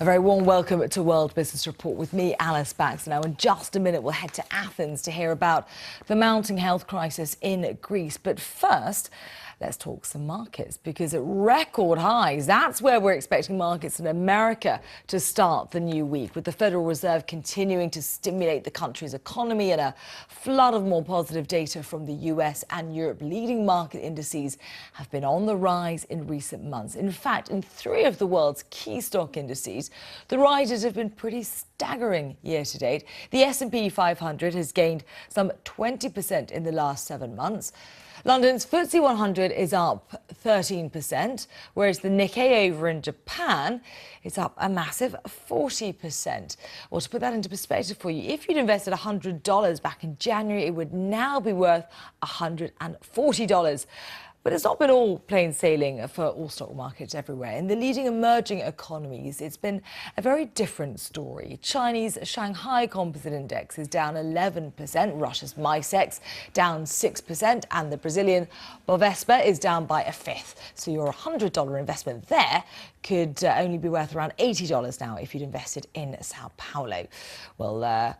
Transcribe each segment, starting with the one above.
A very warm welcome to World Business Report with me, Alice Baxter. Now, in just a minute, we'll head to Athens to hear about the mounting health crisis in Greece. But first, let's talk some markets, because at record highs, that's where we're expecting markets in America to start the new week, with the Federal Reserve continuing to stimulate the country's economy and a flood of more positive data from the US and Europe. Leading market indices have been on the rise in recent months. In fact, in 3 of the world's key stock indices, the rises have been pretty staggering year to date. The S&P 500 has gained some 20% in the last 7 months. London's FTSE 100 is up 13%, whereas the Nikkei over in Japan is up a massive 40%. Well, to put that into perspective for you, if you'd invested $100 back in January, it would now be worth $140. But it's not been all plain sailing for all stock markets everywhere. In the leading emerging economies, it's been a very different story. Chinese Shanghai Composite Index is down 11%, Russia's MICEX down 6%, and the Brazilian Bovespa is down by a fifth. So your $100 investment there could only be worth around $80 now if you'd invested in Sao Paulo. Well,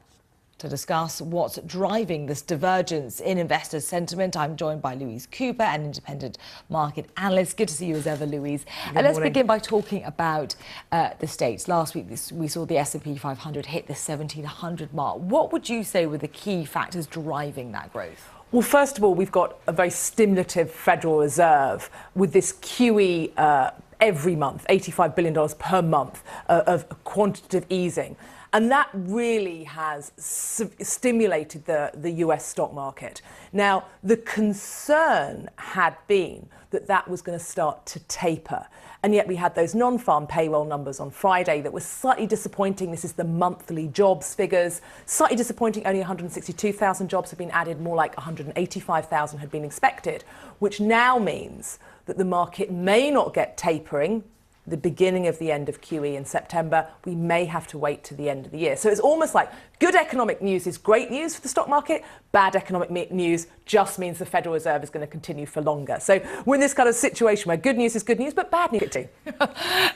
to discuss what's driving this divergence in investor sentiment, I'm joined by Louise Cooper, an independent market analyst. Good to see you as ever, Louise. Let's begin by talking about the States. Last week, we saw the S&P 500 hit the 1,700 mark. What would you say were the key factors driving that growth? Well, first of all, we've got a very stimulative Federal Reserve with this QE every month, $85 billion per month of quantitative easing. And that really has stimulated the US stock market. Now, the concern had been that that was going to start to taper. And yet we had those non-farm payroll numbers on Friday that were slightly disappointing. This is the monthly jobs figures. Slightly disappointing, only 162,000 jobs have been added, more like 185,000 had been expected, which now means that the market may not get tapering the beginning of the end of QE in September. We may have to wait to the end of the year. So it's almost like good economic news is great news for the stock market. Bad economic news just means the Federal Reserve is going to continue for longer. So we're in this kind of situation where good news is good news, but bad news too.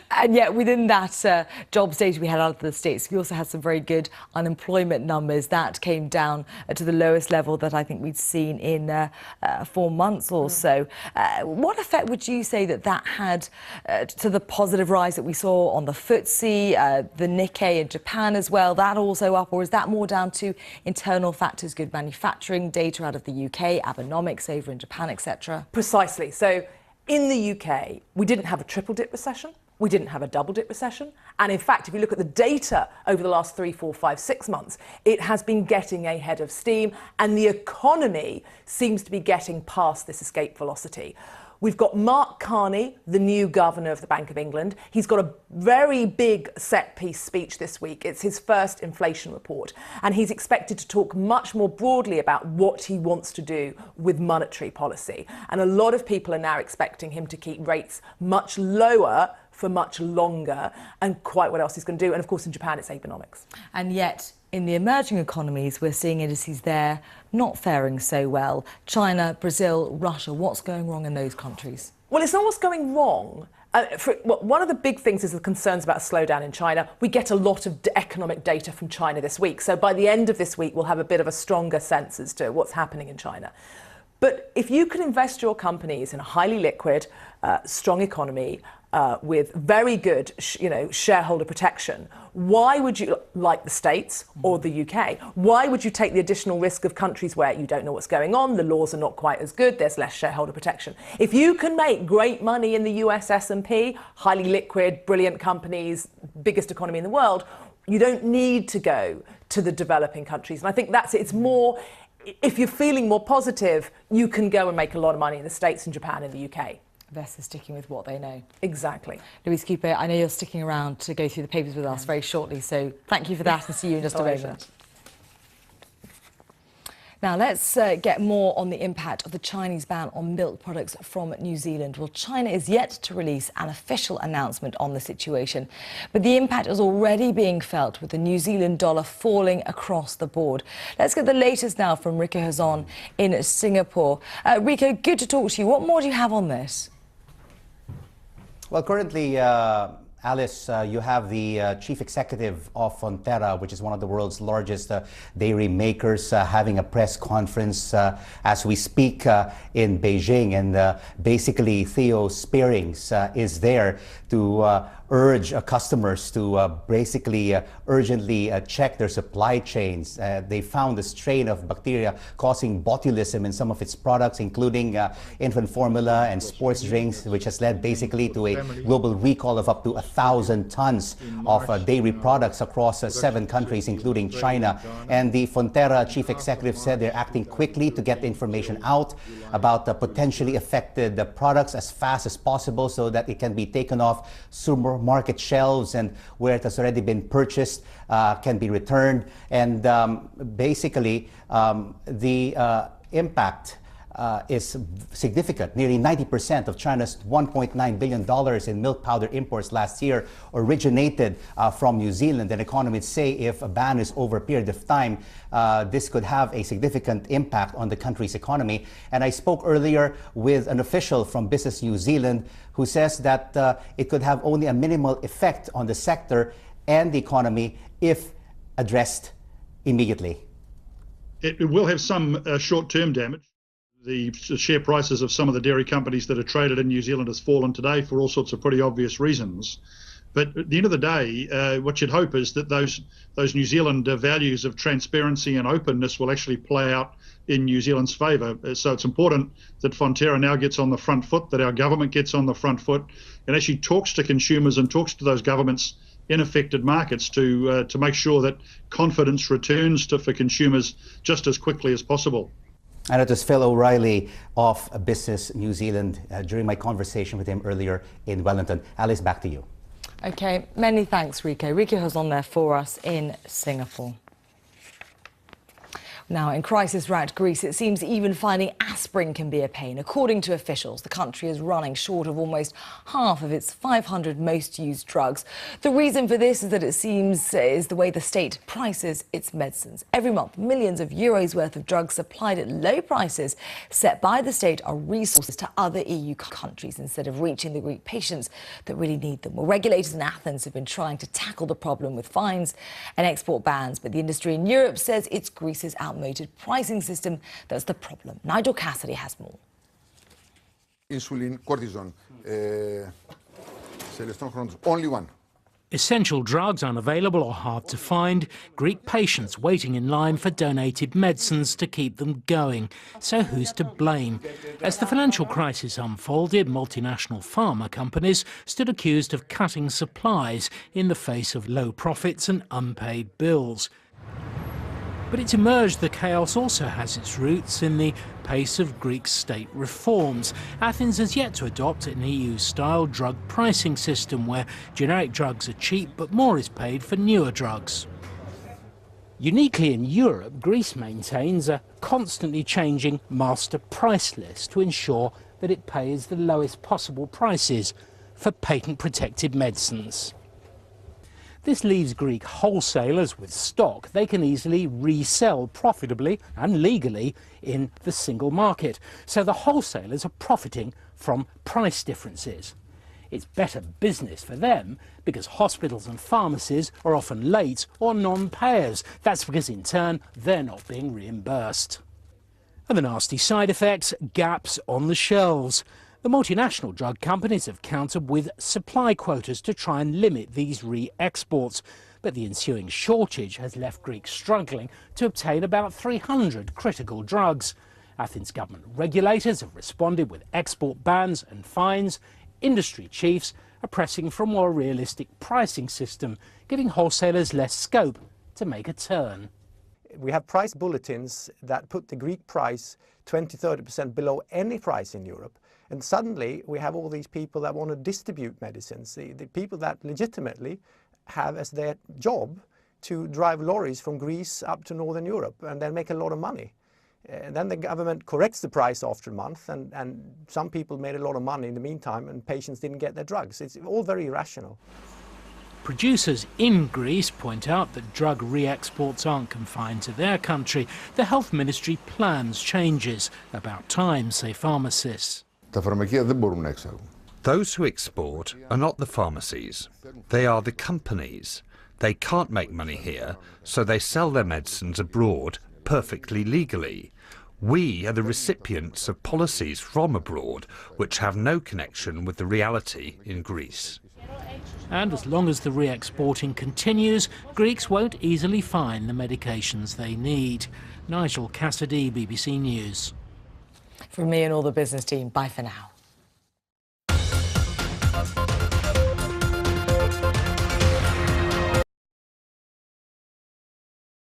And yet within that jobs data we had out of the States, we also had some very good unemployment numbers. That came down to the lowest level that I think we'd seen in 4 months or so. What effect would you say that that had to the positive rise that we saw on the FTSE, the Nikkei in Japan as well? That also up, or is that more down to internal factors, good manufacturing data out of the UK, Abenomics over in Japan, etc.? Precisely. So in the UK, we didn't have a triple dip recession. We didn't have a double dip recession. And in fact, if you look at the data over the last 3, 4, 5, 6 months, it has been getting ahead of steam, and the economy seems to be getting past this escape velocity. We've got Mark Carney, the new governor of the Bank of England. He's got a very big set-piece speech this week. It's his first inflation report. And he's expected to talk much more broadly about what he wants to do with monetary policy. And a lot of people are now expecting him to keep rates much lower for much longer, and quite what else he's going to do. And of course, in Japan, it's Abenomics. And yet, in the emerging economies, we're seeing indices there not faring so well. China, Brazil, Russia, what's going wrong in those countries? Well, it's not what's going wrong. One of the big things is the concerns about a slowdown in China. We get a lot of economic data from China this week. So by the end of this week, we'll have a bit of a stronger sense as to what's happening in China. But if you can invest your companies in a highly liquid, strong economy, with very good, shareholder protection, why would you, like the States or the UK, why would you take the additional risk of countries where you don't know what's going on, the laws are not quite as good, there's less shareholder protection? If you can make great money in the US S&P, highly liquid, brilliant companies, biggest economy in the world, you don't need to go to the developing countries. And I think that's it. It's more, if you're feeling more positive, you can go and make a lot of money in the States and Japan and the UK. Investors sticking with what they know. Exactly. Louise Cooper, I know you're sticking around to go through the papers with us very shortly, so thank you for that, and see you in just a moment. Now, let's get more on the impact of the Chinese ban on milk products from New Zealand. Well, China is yet to release an official announcement on the situation, but the impact is already being felt, with the New Zealand dollar falling across the board. Let's get the latest now from Rico Hazon in Singapore. Rico, good to talk to you. What more do you have on this? Well, currently, Alice, you have the chief executive of Fonterra, which is one of the world's largest dairy makers, having a press conference as we speak in Beijing. And basically, Theo Spearings is there to urge customers to basically urgently check their supply chains. They found a strain of bacteria causing botulism in some of its products, including infant formula and sports drinks, which has led basically to a global recall of up to 1,000 tons of dairy products across 7 countries, including China. And the Fonterra chief executive said they're acting quickly to get the information out about the potentially affected products as fast as possible so that it can be taken off supermarket shelves, and where it has already been purchased can be returned. And basically the impact is significant. Nearly 90% of China's $1.9 billion in milk powder imports last year originated from New Zealand. And economists say if a ban is over a period of time, this could have a significant impact on the country's economy. And I spoke earlier with an official from Business New Zealand who says that it could have only a minimal effect on the sector and the economy if addressed immediately. It will have some short-term damage. The share prices of some of the dairy companies that are traded in New Zealand has fallen today for all sorts of pretty obvious reasons. But at the end of the day, what you'd hope is that those New Zealand values of transparency and openness will actually play out in New Zealand's favour. So it's important that Fonterra now gets on the front foot, that our government gets on the front foot and actually talks to consumers and talks to those governments in affected markets to make sure that confidence returns for consumers just as quickly as possible. And it was Phil O'Reilly of Business New Zealand during my conversation with him earlier in Wellington. Alice, back to you. OK, many thanks, Rico. Rico was on there for us in Singapore. Now, in crisis-racked Greece, it seems even finding aspirin can be a pain. According to officials, the country is running short of almost half of its 500 most used drugs. The reason for this is that it seems is the way the state prices its medicines. Every month, millions of euros worth of drugs supplied at low prices set by the state are resources to other EU countries instead of reaching the Greek patients that really need them. Well, regulators in Athens have been trying to tackle the problem with fines and export bans, but the industry in Europe says it's Greece's outmoded pricing system that's the problem. Nigel Cassidy has more. Insulin, cortisone, only one. Essential drugs unavailable or hard to find, Greek patients waiting in line for donated medicines to keep them going. So who's to blame? As the financial crisis unfolded, multinational pharma companies stood accused of cutting supplies in the face of low profits and unpaid bills. But it's emerged the chaos also has its roots in the pace of Greek state reforms. Athens has yet to adopt an EU-style drug pricing system where generic drugs are cheap but more is paid for newer drugs. Uniquely in Europe, Greece maintains a constantly changing master price list to ensure that it pays the lowest possible prices for patent-protected medicines. This leaves Greek wholesalers with stock they can easily resell profitably and legally in the single market. So the wholesalers are profiting from price differences. It's better business for them because hospitals and pharmacies are often late or non-payers. That's because in turn they're not being reimbursed. And the nasty side effects, gaps on the shelves. The multinational drug companies have countered with supply quotas to try and limit these re-exports. But the ensuing shortage has left Greeks struggling to obtain about 300 critical drugs. Athens government regulators have responded with export bans and fines. Industry chiefs are pressing for a more realistic pricing system, giving wholesalers less scope to make a turn. We have price bulletins that put the Greek price 20–30% below any price in Europe. And suddenly we have all these people that want to distribute medicines, the people that legitimately have as their job to drive lorries from Greece up to Northern Europe and then make a lot of money. And then the government corrects the price after a month and some people made a lot of money in the meantime and patients didn't get their drugs. It's all very irrational. Producers in Greece point out that drug re-exports aren't confined to their country. The health ministry plans changes. About time, say pharmacists. Τα φαρμακεία δεν μπορούν να εξάγουν. Those who export are not the pharmacies, they are the companies. They can't make money here, so they sell their medicines abroad perfectly legally. We are the recipients of policies from abroad which have no connection with the reality in Greece. And as long as the re-exporting continues, Greeks won't easily find the medications they need. Nigel Cassidy, BBC News. From me and all the business team, bye for now.